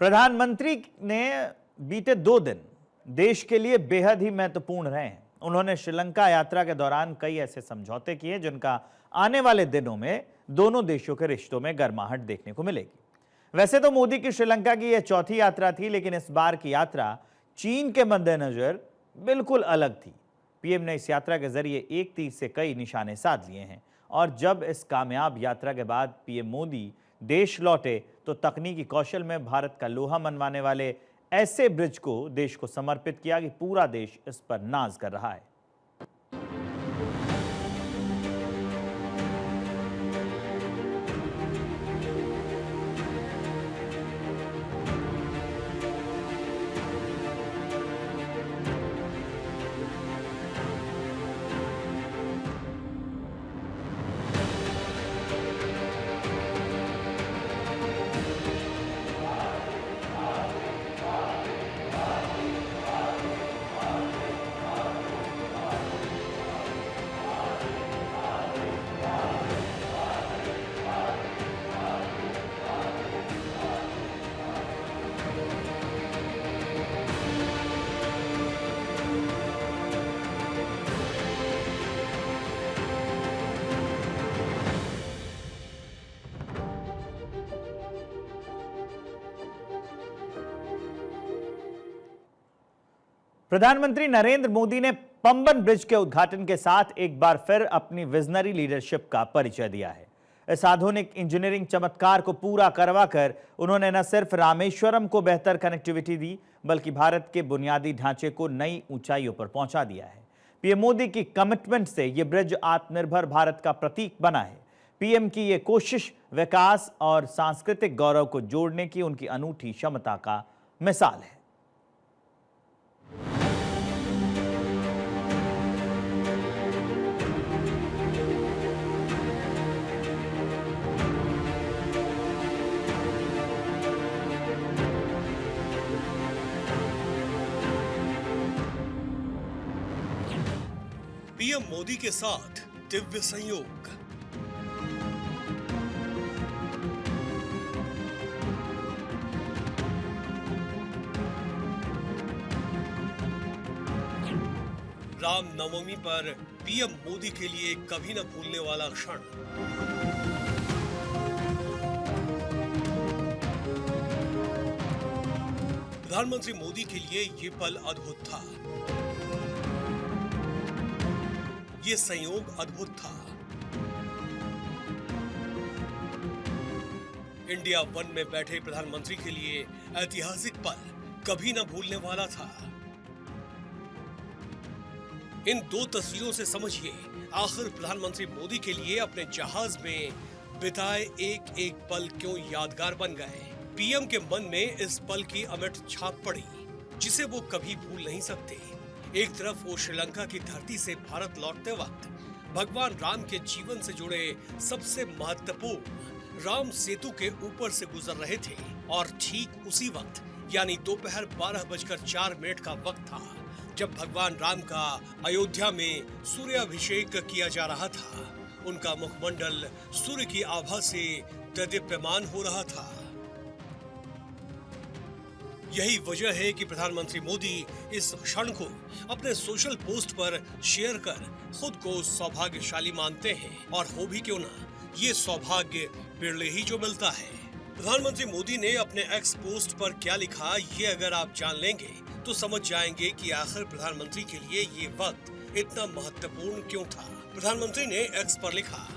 प्रधानमंत्री ने बीते 2 दिन देश के लिए बेहद ही महत्वपूर्ण रहे हैं। उन्होंने श्रीलंका यात्रा के दौरान कई ऐसे समझौते किए जिनका आने वाले दिनों में दोनों देशों के रिश्तों में गर्माहट देखने को मिलेगी। वैसे तो मोदी की श्रीलंका की यह चौथी यात्रा थी, लेकिन इस बार की यात्रा चीन के मद्देनजर बिल्कुल अलग थी। पीएम ने इस यात्रा के जरिए एक तीर से कई निशाने साध लिए हैं और जब इस कामयाब यात्रा के बाद पीएम मोदी देश लौटे तो तकनीकी कौशल में भारत का लोहा मनवाने वाले ऐसे ब्रिज को देश को समर्पित किया कि पूरा देश इस पर नाज कर रहा है। प्रधानमंत्री नरेंद्र मोदी ने पंबन ब्रिज के उद्घाटन के साथ एक बार फिर अपनी विजनरी लीडरशिप का परिचय दिया है। इस आधुनिक इंजीनियरिंग चमत्कार को पूरा करवाकर उन्होंने न सिर्फ रामेश्वरम को बेहतर कनेक्टिविटी दी, बल्कि भारत के बुनियादी ढांचे को नई ऊंचाइयों पर पहुंचा दिया है। पीएम मोदी की कमिटमेंट से यह ब्रिज आत्मनिर्भर भारत का प्रतीक बना है। पीएम की यह कोशिश विकास और सांस्कृतिक गौरव को जोड़ने की उनकी अनूठी क्षमता का मिसाल है। पीएम मोदी के साथ दिव्य संयोग। रामनवमी पर पीएम मोदी के लिए कभी न भूलने वाला क्षण। प्रधानमंत्री मोदी के लिए ये पल अद्भुत था, ये संयोग अद्भुत था। इंडिया वन में बैठे प्रधानमंत्री के लिए ऐतिहासिक पल कभी न भूलने वाला था। इन दो तस्वीरों से समझिए आखिर प्रधानमंत्री मोदी के लिए अपने जहाज में बिताए एक एक पल क्यों यादगार बन गए। पीएम के मन में इस पल की अमिट छाप पड़ी, जिसे वो कभी भूल नहीं सकते। एक तरफ वो श्रीलंका की धरती से भारत लौटते वक्त भगवान राम के जीवन से जुड़े सबसे महत्वपूर्ण राम सेतु के ऊपर से गुजर रहे थे और ठीक उसी वक्त यानी दोपहर 12:04 का वक्त था जब भगवान राम का अयोध्या में सूर्याभिषेक किया जा रहा था। उनका मुखमंडल सूर्य की आभा से दीप्यमान हो रहा था। यही वजह है कि प्रधानमंत्री मोदी इस क्षण को अपने सोशल पोस्ट पर शेयर कर खुद को सौभाग्यशाली मानते हैं, और हो भी क्यों ना, ये सौभाग्य बिरले ही जो मिलता है। प्रधानमंत्री मोदी ने अपने एक्स पोस्ट पर क्या लिखा, ये अगर आप जान लेंगे तो समझ जाएंगे कि आखिर प्रधानमंत्री के लिए ये वक्त इतना महत्वपूर्ण क्यों था। प्रधानमंत्री ने एक्स पर लिखा,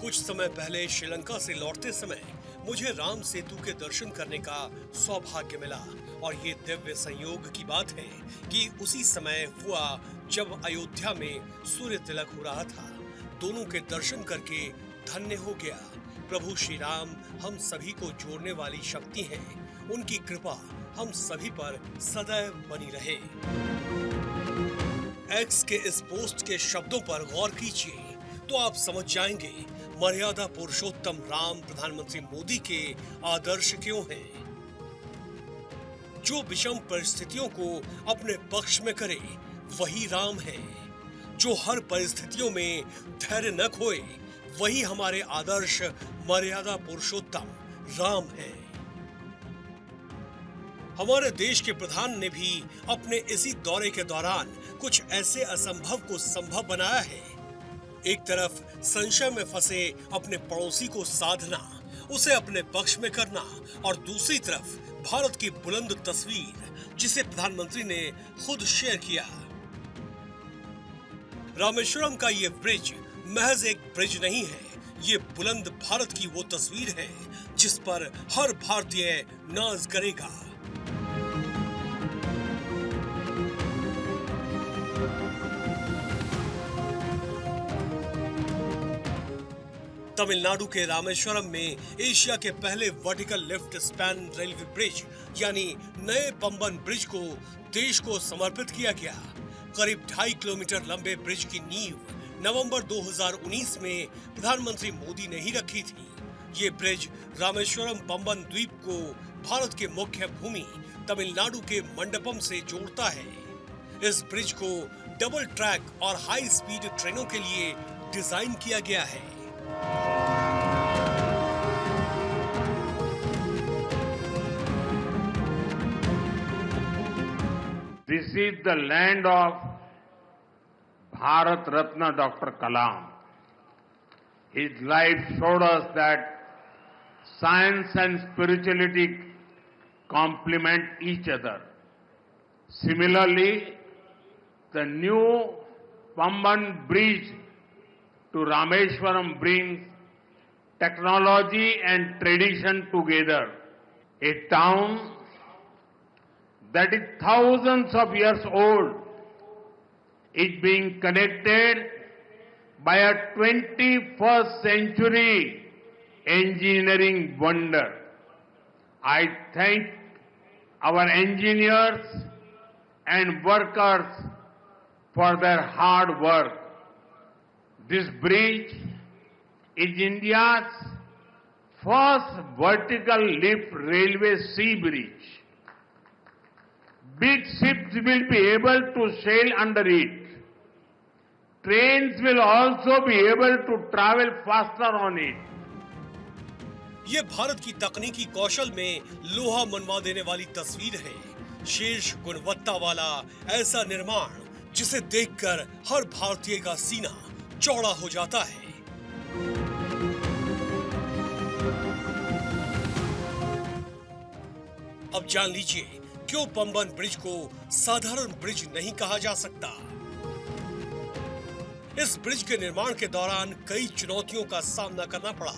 कुछ समय पहले श्रीलंका से लौटते समय मुझे राम सेतु के दर्शन करने का सौभाग्य मिला, और ये दिव्य संयोग की बात है कि उसी समय हुआ जब अयोध्या में सूर्य तिलक हो रहा था। दोनों के दर्शन करके धन्य हो गया। प्रभु श्री राम हम सभी को जोड़ने वाली शक्ति हैं, उनकी कृपा हम सभी पर सदैव बनी रहे। एक्स के इस पोस्ट के शब्दों पर गौर कीजिए तो आप समझ जाएंगे मर्यादा पुरुषोत्तम राम प्रधानमंत्री मोदी के आदर्श क्यों हैं। जो विषम परिस्थितियों को अपने पक्ष में करे वही राम है। जो हर परिस्थितियों में धैर्य न खोए वही हमारे आदर्श मर्यादा पुरुषोत्तम राम है। हमारे देश के प्रधान ने भी अपने इसी दौरे के दौरान कुछ ऐसे असंभव को संभव बनाया है। एक तरफ संशय में फंसे अपने पड़ोसी को साधना, उसे अपने पक्ष में करना, और दूसरी तरफ भारत की बुलंद तस्वीर जिसे प्रधानमंत्री ने खुद शेयर किया। रामेश्वरम का ये ब्रिज महज एक ब्रिज नहीं है, ये बुलंद भारत की वो तस्वीर है जिस पर हर भारतीय नाज करेगा। तमिलनाडु के रामेश्वरम में एशिया के पहले vertical lift span railway bridge यानी नए पंबन ब्रिज को देश को समर्पित किया गया। करीब 2.5 किलोमीटर लंबे ब्रिज की नींव नवंबर 2019 में प्रधानमंत्री मोदी ने ही रखी थी। ये ब्रिज रामेश्वरम पंबन द्वीप को भारत के मुख्य भूमि तमिलनाडु के मंडपम से जोड़ता है। इस ब्रिज को डबल ट्रैक और हाई स्पीड ट्रेनों के लिए डिजाइन किया गया है। This is the land of Bharat Ratna Dr. Kalam. His life showed us that science and spirituality complement each other. Similarly, the new Pamban Bridge to Rameshwaram brings technology and tradition together. A town that is thousands of years old is being connected by a 21st century engineering wonder. I thank our engineers and workers for their hard work. This bridge is India's first vertical lift railway sea bridge. Big ships will be able to sail under it. Trains will also be able to travel faster on it. ये भारत की तकनीकी कौशल में लोहा मनवा देने वाली तस्वीर है। शीर्ष गुणवत्ता वाला ऐसा निर्माण जिसे देखकर हर भारतीय का सीना चौड़ा हो जाता है। अब जान लीजिए क्यों पंबन ब्रिज को साधारण ब्रिज नहीं कहा जा सकता। इस ब्रिज के निर्माण के दौरान कई चुनौतियों का सामना करना पड़ा,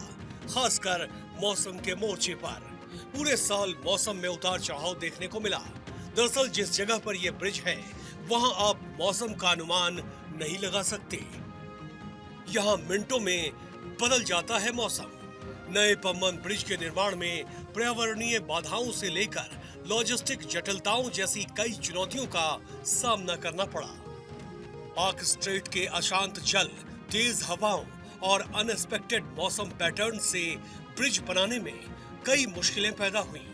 खासकर मौसम के मोर्चे पर। पूरे साल मौसम में उतार चढ़ाव देखने को मिला। दरअसल जिस जगह पर यह ब्रिज है वहां आप मौसम का अनुमान नहीं लगा सकते। यहाँ मिनटों में बदल जाता है मौसम। नए पंबन ब्रिज के निर्माण में पर्यावरणीय बाधाओं से लेकर लॉजिस्टिक जटिलताओं जैसी कई चुनौतियों का सामना करना पड़ा। पाक स्ट्रेट के अशांत जल, तेज हवाओं और अनएक्सपेक्टेड मौसम पैटर्न से ब्रिज बनाने में कई मुश्किलें पैदा हुई।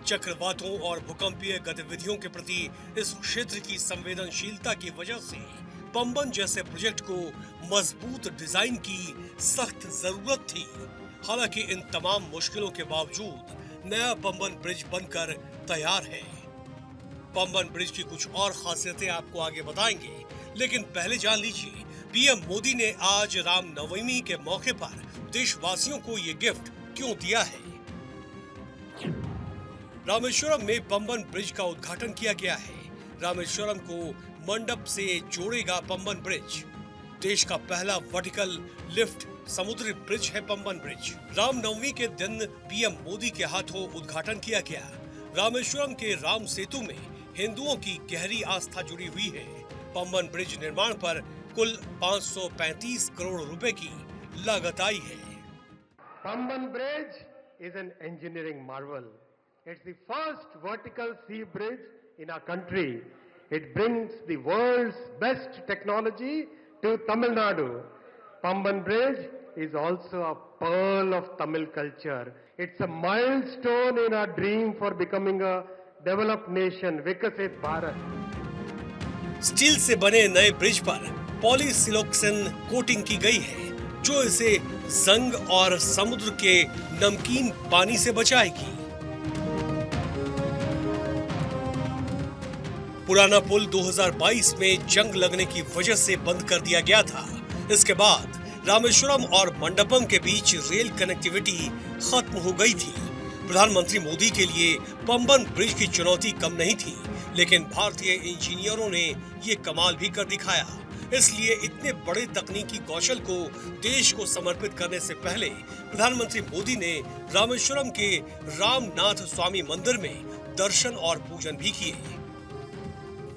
चक्रवातों और भूकंपीय गतिविधियों के प्रति इस क्षेत्र की संवेदनशीलता की वजह से पंबन जैसे प्रोजेक्ट को मजबूत डिजाइन की सख्त जरूरत थी। हालांकि इन तमाम मुश्किलों के बावजूद नया पंबन ब्रिज बनकर तैयार है। पंबन ब्रिज की कुछ और खासियतें आपको आगे बताएंगे, लेकिन पहले जान लीजिए पीएम मोदी ने आज रामनवमी के मौके पर देशवासियों को ये गिफ्ट क्यों दिया है। रामेश्वरम में पंबन ब्रिज का उद्घाटन किया गया है। रामेश्वरम को मंडप से जोड़ेगा पंबन ब्रिज। देश का पहला वर्टिकल लिफ्ट समुद्री ब्रिज है पंबन ब्रिज। रामनवमी के दिन पीएम मोदी के हाथों उद्घाटन किया गया। रामेश्वरम के राम सेतु में हिंदुओं की गहरी आस्था जुड़ी हुई है। पंबन ब्रिज निर्माण पर कुल 535 करोड़ रुपए की लागत आई है। Pamban Bridge is an engineering marvel. It's the first vertical sea bridge in our country. It brings the world's best technology to Tamil Nadu. Pamban Bridge is also a pearl of Tamil culture. It's a milestone in our dream for becoming a developed nation, Vikasit Bharat. Steel से बने नए bridge पर polysiloxane coating की गई है, जो इसे जंग और समुद्र के नमकीन पानी से बचाएगी। पुराना पुल 2022 में जंग लगने की वजह से बंद कर दिया गया था। इसके बाद रामेश्वरम और मंडपम के बीच रेल कनेक्टिविटी खत्म हो गई थी। प्रधानमंत्री मोदी के लिए पंबन ब्रिज की चुनौती कम नहीं थी, लेकिन भारतीय इंजीनियरों ने ये कमाल भी कर दिखाया। इसलिए इतने बड़े तकनीकी कौशल को देश को समर्पित करने से पहले प्रधानमंत्री मोदी ने रामेश्वरम के रामनाथ स्वामी मंदिर में दर्शन और पूजन भी किए।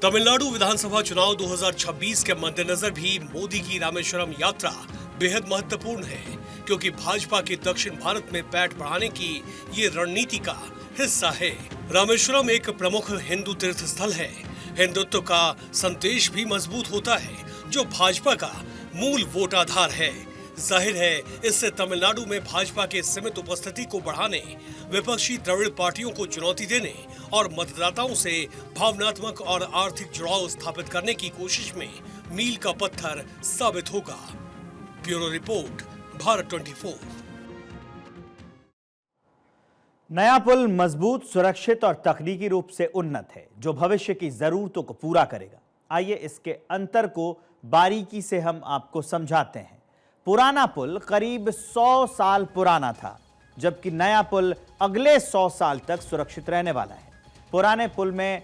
तमिलनाडु विधानसभा चुनाव 2026 के मद्देनजर भी मोदी की रामेश्वरम यात्रा बेहद महत्वपूर्ण है, क्योंकि भाजपा के दक्षिण भारत में पैठ बढ़ाने की ये रणनीति का हिस्सा है। रामेश्वरम एक प्रमुख हिंदू तीर्थ स्थल है। हिंदुत्व का संदेश भी मजबूत होता है, जो भाजपा का मूल वोट आधार है। जाहिर है, इससे तमिलनाडु में भाजपा के सीमित उपस्थिति को बढ़ाने, विपक्षी द्रविड़ पार्टियों को चुनौती देने और मतदाताओं से भावनात्मक और आर्थिक जुड़ाव स्थापित करने की कोशिश में मील का पत्थर साबित होगा। Bureau report, Bharat 24। नया पुल मजबूत, सुरक्षित और तकनीकी रूप से उन्नत है, जो भविष्य की जरूरतों को पूरा करेगा। आइए इसके अंतर को बारीकी से हम आपको समझाते हैं। पुराना पुल करीब 100 साल पुराना था, जबकि नया पुल अगले 100 साल तक सुरक्षित रहने वाला है। पुराने पुल में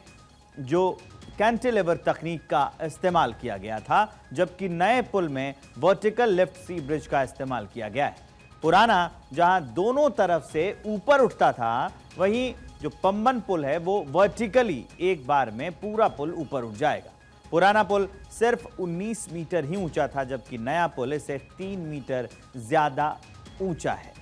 जो कैंटिलीवर तकनीक का इस्तेमाल किया गया था, जबकि नए पुल में वर्टिकल लिफ्ट सी ब्रिज का इस्तेमाल किया गया है। पुराना जहां दोनों तरफ से ऊपर उठता था, वहीं जो पंबन पुल है वो वर्टिकली एक बार में पूरा पुल ऊपर उठ जाएगा। पुराना पुल सिर्फ 19 मीटर ही ऊंचा था, जबकि नया पुल इसे 3 मीटर ज्यादा ऊंचा है।